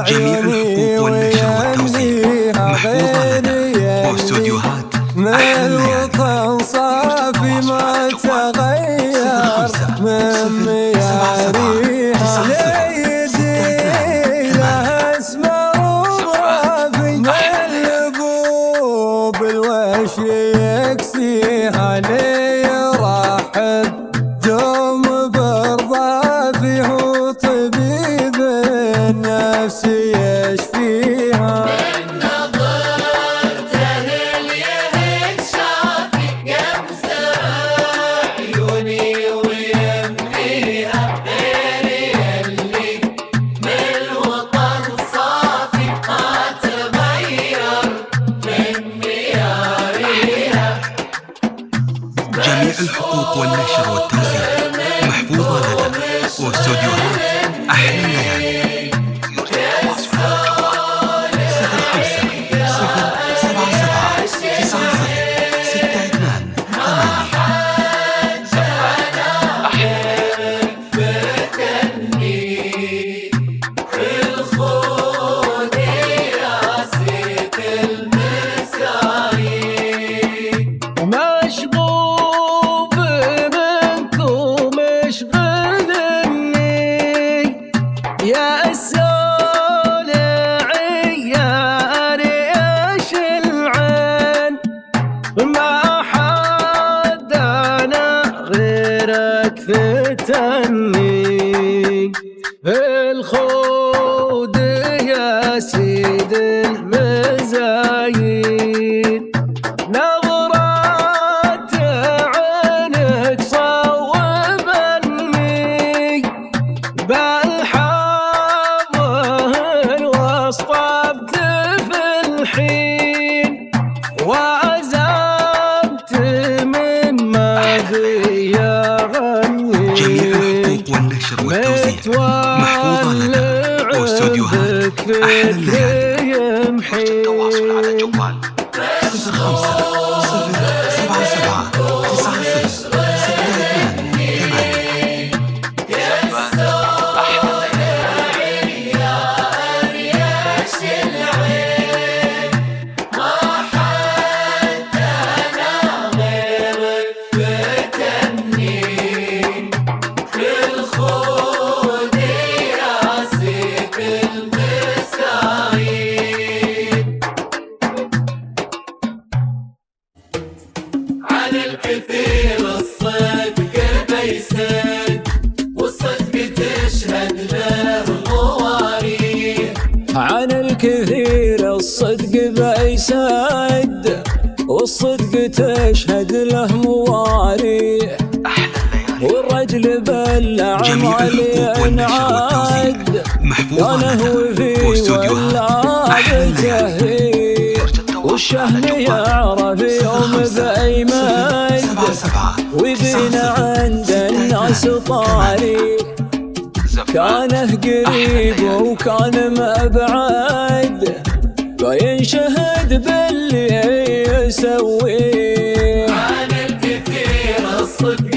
جميع الحقوق والنشر والتوزيع محفوظة لنا، واستوديوهات أحلى الليالي. صافي ما تغير من مياريها، ليدي لها اسمر ورافي القلوب الوش يكسيها، لي يرحب دوم برضافي، هو طبيب النفس يشفيها. جميع الحقوق والنشر والتوزيع محفوظة لنا، واستوديوهات أحلى الليالي. يرجى التواصل على الجوال 0578 مشغوب منكم مشغلني يا السولعي يا ريش العين، ما حد انا غيرك فتني، الخود يا سيد المزايد، نظرات عينك صوبني، بالحظ واصطبت في الحين، وعزمت من ما بي غني. جميع الحقوق والنشر والتوزيع محفوظة لنا، واستوديوهات أحلى الليالي. يرجى التواصل على الجوال 0577906228. الكثير الصدق بيسد، والصدق تشهد له مواريث. عن الكثير الصدق بيسد، والصدق تشهد له مواريث، والرجل بالاعمال ينعد، كان هو في ولاد تهير، والشهم يعرف يوم بأيمن، وبين عند الناس طاري، كانه قريب وكان مبعد، وينشهد باللي يسويه. عن الكثير الصدق